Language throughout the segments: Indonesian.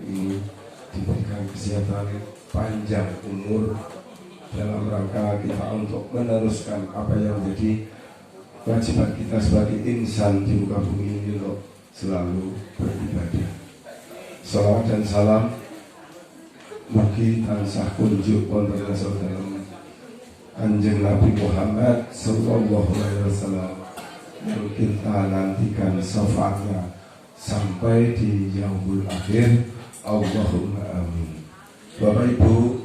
ini diberikan kesehatan panjang umur dalam rangka kita untuk meneruskan apa yang menjadi kewajiban kita sebagai insan di muka bumi ini untuk selalu beribadah. Salawat dan salam mugi tansah kunjuk wonten dalam Kanjeng Nabi Muhammad sallallahu alaihi wasallam yang kita nantikan syafaatnya sampai di yaumul akhir. Allahumma amin. Bapak Ibu,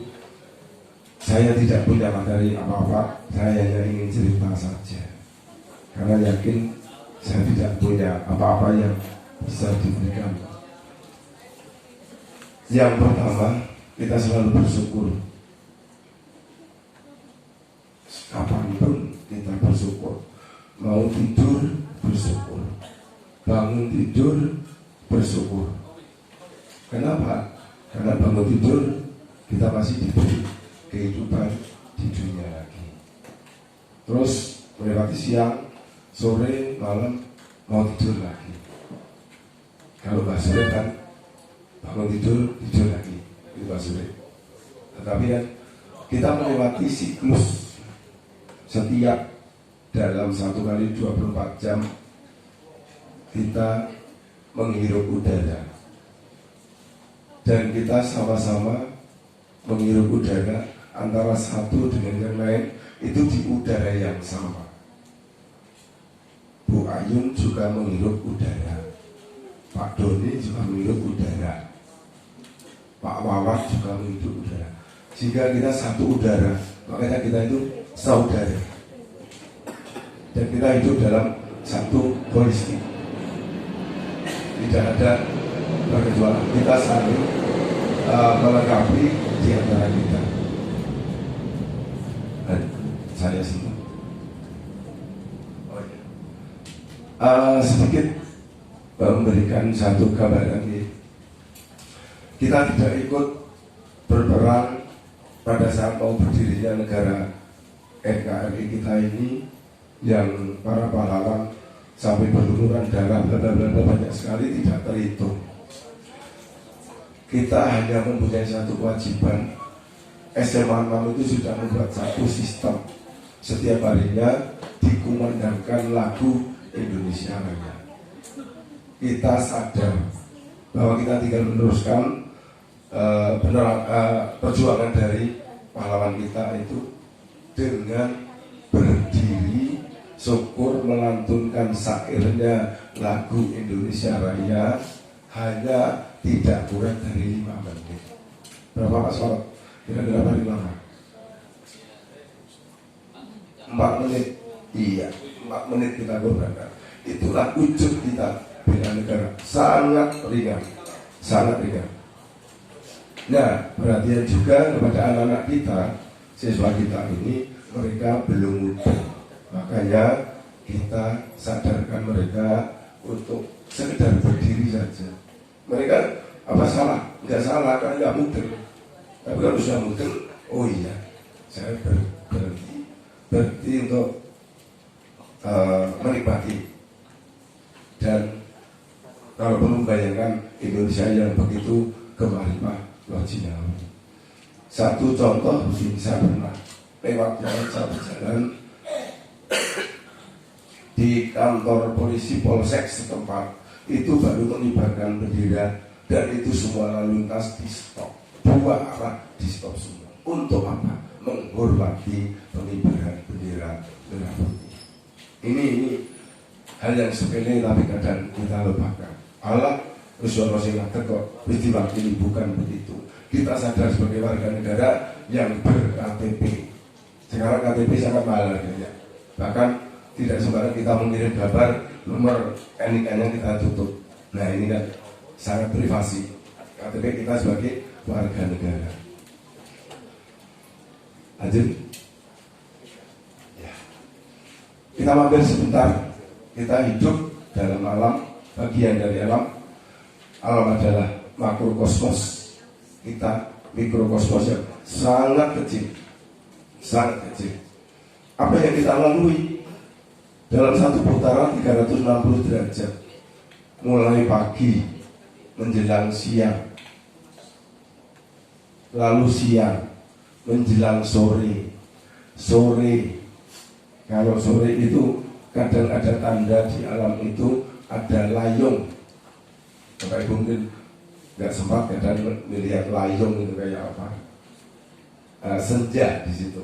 saya tidak punya materi apa-apa, saya hanya ingin cerita saja karena yakin saya tidak punya apa-apa yang bisa diberikan. Yang pertama, kita selalu bersyukur. Kapanpun kita bersyukur. Mau tidur, bersyukur. Bangun tidur, bersyukur. Kenapa? Karena bangun tidur, kita masih diberi kehidupan di dunia lagi. Terus melewati siang, sore, malam, mau tidur lagi. Kalau nggak sore kan, bangun tidur, tidur lagi. Itu nggak sore. Tetapi kan, kita melewati siklus setiap dalam 1 kali 24 jam kita menghirup udara. Dan kita sama-sama menghirup udara antara satu dengan yang lain itu di udara yang sama. Bu Ayun juga menghirup udara, Pak Doni juga menghirup udara, Pak Wawan juga menghirup udara. Jika kita satu udara, makanya kita itu saudara. Dan kita hidup dalam satu holistik. Tidak ada berkecuali kita saling melengkapi di antara kita. Dan saya senang. Sedikit memberikan satu gambaran ini. Kita tidak ikut berperang pada saat mau berdirinya negara NKRI kita ini, yang para pahlawan sampai berlumuran darah banyak sekali tidak terhitung. Kita hanya mempunyai satu kewajiban. SMA 6 itu sudah membuat satu sistem, setiap harinya dikumandangkan lagu Indonesia Raya. Kita sadar bahwa kita tinggal meneruskan perjuangan dari pahlawan kita itu dengan berdiri syukur melantunkan syairnya lagu Indonesia Raya hanya tidak kurang dari 5 menit. Berapa Pak Solat? Kira-kira berapa lama? 4 menit. Iya, 4 menit kita korbankan. Itulah wujud kita bela negara. Sangat ringan, sangat ringan. Nah, perhatian juga kepada anak-anak kita, siswa kita ini, mereka belum muda. Makanya kita sadarkan mereka untuk sekedar berdiri saja. Mereka apa salah? Enggak salah, kan enggak muter. Tapi kalau sudah muter, oh iya, saya berhenti untuk menikmati. Dan kalau perlu membayangkan Indonesia yang begitu gemaripah lojinal. Satu contoh, saya pernah lewat satu jalan di kantor polisi polsek setempat, itu baru mengibarkan bendera dan itu semua lalu lintas di stop, 2 arah di stop semua. Untuk apa? Menghormati pengibaran bendera merah putih. Ini hal yang sepele tapi kadang kita lupakan. Allah Rasulullah kok peristiwa ini bukan begitu. Kita sadar sebagai warga negara yang ber-KTP. Sekarang KTP sangat mahal harganya. Bahkan tidak sembarang kita mengirim gambar nomor NIK-nya kita tutup. Nah ini kan sangat privasi. KTP kita sebagai warga negara. Lanjut. Ya. Kita mampir sebentar. Kita hidup dalam alam, bagian dari alam. Alam adalah makrokosmos. Kita mikrokosmos yang sangat kecil. Sangat kecil. Apa yang kita lalui dalam satu putaran 360 derajat, mulai pagi menjelang siang lalu siang, menjelang sore. Kalau sore itu kadang ada tanda di alam itu ada layung. Bapak Ibu mungkin nggak sempat kadang melihat layung itu kayak apa. Senja di situ.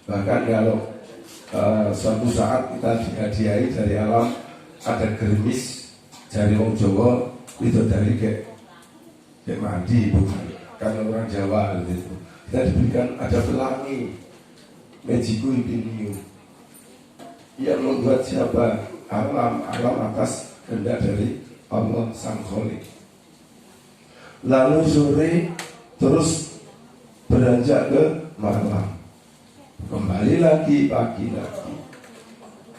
Bahkan kalau suatu saat kita dihadiahi dari alam ada gerimis dari wong Jawa itu dari kayak mandi bukan karena orang Jawa gitu. Kita diberikan ada pelangi Magico Impinium yang membuat siapa alam atas kehendak dari Allah Sang Kholik. Lalu sore terus beranjak ke malam, kembali lagi pagi lagi.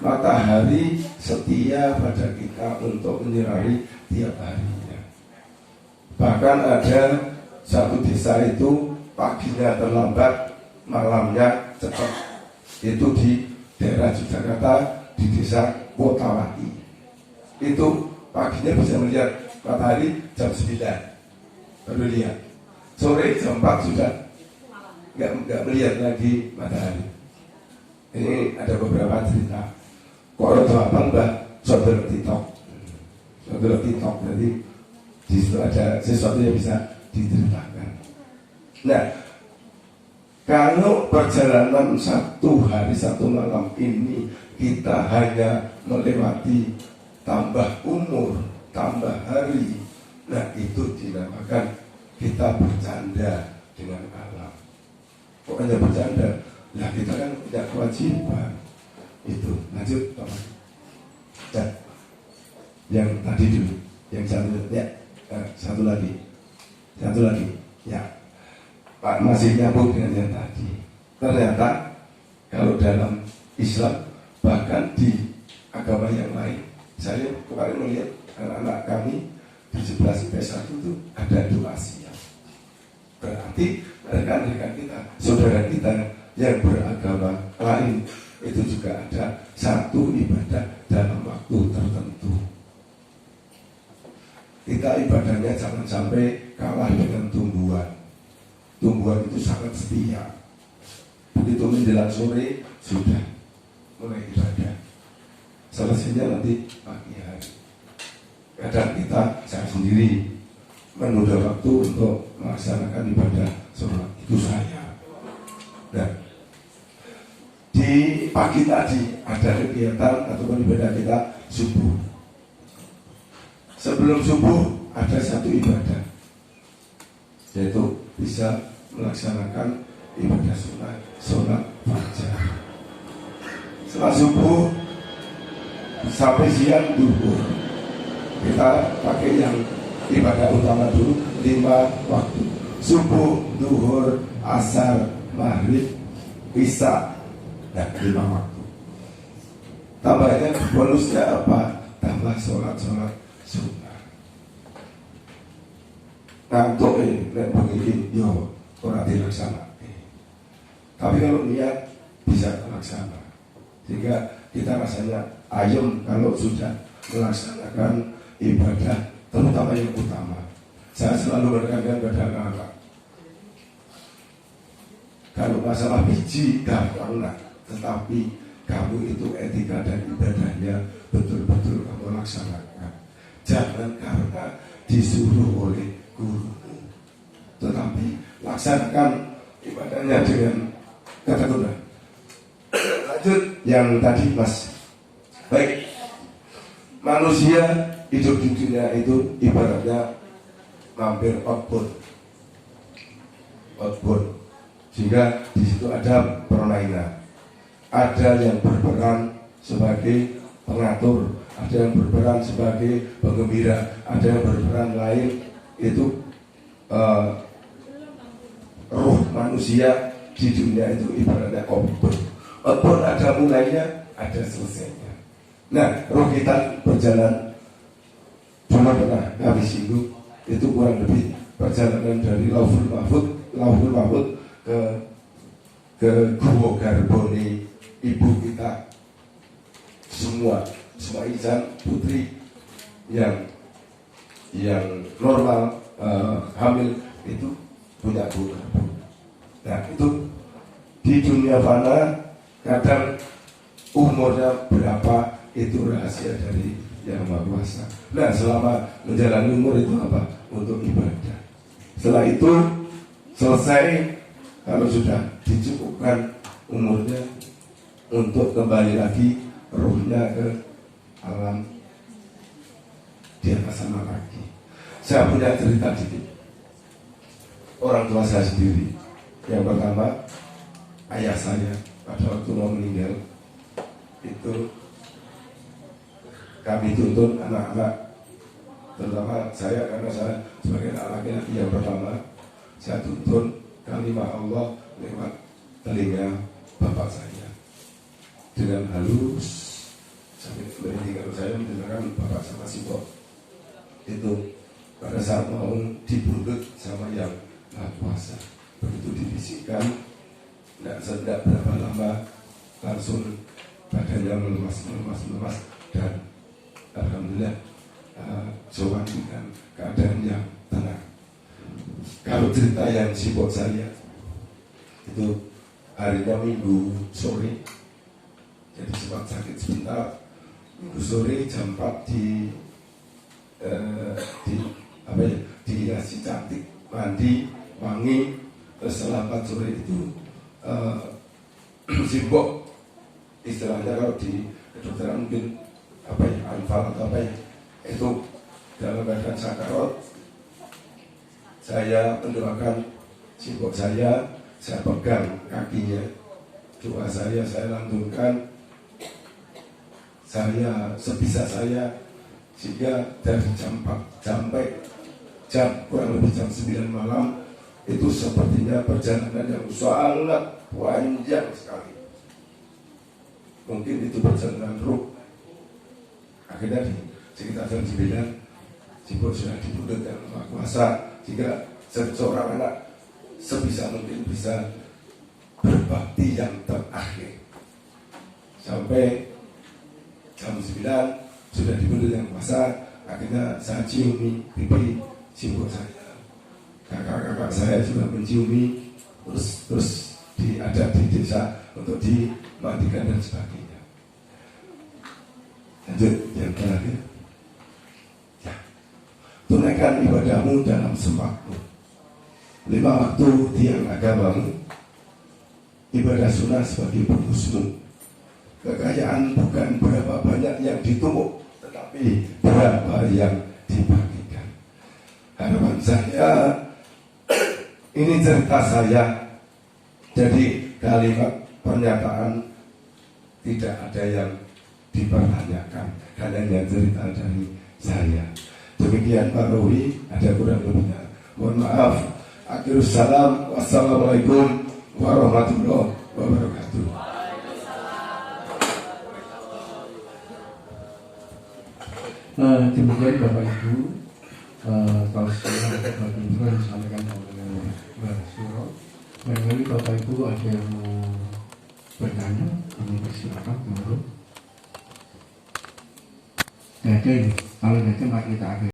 Matahari setia pada kita untuk menyinari tiap harinya. Bahkan ada satu desa itu paginya terlambat, malamnya cepat. Itu di daerah Yogyakarta, di desa Kotawati. Itu paginya bisa melihat matahari jam 9, baru lihat. Sore jam 4 sudah nggak melihat lagi matahari. Ini ada beberapa cerita. Kalau jawaban Mbak saudara TikTok, jadi di situ ada sesuatu yang bisa diceritakan. Nah, kalau perjalanan 1 hari 1 malam ini kita hanya melewati tambah umur, tambah hari, nah itu dinamakan kita bercanda dengan alam. Kok hanya bercanda? Nah kita kan tidak kewajiban. Itu lanjut Pak. Dan yang tadi dulu, yang satu lagi ya Pak, masih nyambung dengan yang tadi. Ternyata kalau dalam Islam bahkan di agama yang lain, saya kemarin melihat anak-anak kami di sebelah PS1 itu ada doa siang. Berarti rekan-rekan kita, saudara kita yang beragama lain itu juga ada satu ibadah dalam waktu tertentu. Kita ibadahnya jangan sampai kalah dengan tumbuhan. Tumbuhan itu sangat setia. Begitu menjelang sore sudah mulai ibadah. Selesainya nanti pagi hari. Kadang kita saya sendiri menunda waktu untuk melaksanakan ibadah sholat itu saya. Nah, di pagi tadi ada kegiatan atau ibadah kita subuh. Sebelum subuh ada satu ibadah, yaitu bisa melaksanakan ibadah sholat fajar. Setelah subuh sampai siang duhur, kita pakai yang ibadah utama dulu 5 waktu: subuh, duhur, asar, maghrib, isya. Nah, 5 waktu. Tambahnya bonusnya apa? Tambah sholat sunnah. Ngantuk nek begini yo ora dilaksanakan. Tapi kalau niat bisa terlaksana. Sehingga kita rasanya ayem kalau sudah melaksanakan ibadah, terutama yang utama. Saya selalu menekankan pada anak-anak, kalau masalah biji gampang nak, tetapi kamu itu etika dan ibadahnya betul-betul kamu laksanakan. Jangan karena disuruh oleh gurumu, tetapi laksanakan ibadahnya dengan ketekunan. Lanjut yang tadi Mas. Baik, manusia hidup di dunia itu ibaratnya mampir outbound, sehingga di situ ada permainan. Ada yang berperan sebagai pengatur, ada yang berperan sebagai penggembira, ada yang berperan lain itu roh manusia di dunia itu ibaratnya outbound. Outbound ada mulainya, ada selesainya. Nah, roh kita berjalan, cuma pernah kami singgung, itu kurang lebih perjalanan dari Lauhul Mahfud ke Gua Garbone ibu kita semua insan putri yang normal hamil itu punya guru. Nah itu di dunia fana kadang umurnya berapa itu rahasia dari Yang Maha Kuasa. Nah selama menjalani umur itu apa? Untuk ibadah. Setelah itu selesai, kalau sudah dicukupkan umurnya untuk kembali lagi ruhnya ke alam di atas sana lagi. Saya punya cerita dikit. Orang tua saya sendiri. Yang pertama, ayah saya pada waktu mau meninggal itu kami tuntun anak-anak, terutama saya karena saya sebagai anak laki-laki yang pertama, saya tuntun kalimat Allah lewat telinga bapak saya dengan halus sampai meninggal saya mendengarkan bapak sama si Bob itu pada saat mau dibuntut sama Yang Maha Kuasa. Begitu dibisikkan, tidak berapa lama langsung badannya melemas dan alhamdulillah sowan dengan keadaan yang tenang. Kalau cerita yang sibuk saya itu harinya Minggu sore, jadi sempat sakit sebentar. Minggu sore jam 4 dihiasi cantik, mandi, wangi. Terus setelah 4 sore itu sibuk, istilahnya kalau di kedokteran mungkin anfal atau itu dalam keadaan sakarat. Saya mendoakan sibuk saya pegang kakinya, doa saya lantunkan, saya sebisa saya, sehingga dari jam 4 sampai kurang lebih jam 9 malam itu sepertinya perjalanan yang sangat panjang sekali. Mungkin itu perjalanan ruh. Akhirnya di sekitar jam 9 sibuk sudah dibuntut Yang Maha Kuasa, jika seorang anak sebisa mungkin bisa berbakti yang terakhir. Sampai jam 9 sudah dibuntut Yang Maha Kuasa. Akhirnya saya ciumi pipi sibuk saya, kakak-kakak saya juga menciumi, terus ada di desa untuk dimandikan dan sebagainya. Lanjut yang terakhir, ya, tunaikan ibadahmu dalam sewaktu. 5 waktu tiang agamamu, ibadah sunnah sebagai bonusmu. Kekayaan bukan berapa banyak yang ditumpuk, tetapi berapa yang dibagikan. Harapan saya, ini cerita saya, jadi kalimat pernyataan tidak ada yang dipertanyakan, hanya cerita dari saya. Demikian Pak Rowi, ada kurang lebihnya mohon maaf. Akhirus salam, wassalamualaikum warahmatullahi wabarakatuh. Demikian Bapak Ibu, kalau saya yang disampaikan oleh Mbak Suro. Barangkali Bapak Ibu ada yang mau bertanya, kami persilakan dulu. Jadi kalau nanti mari kita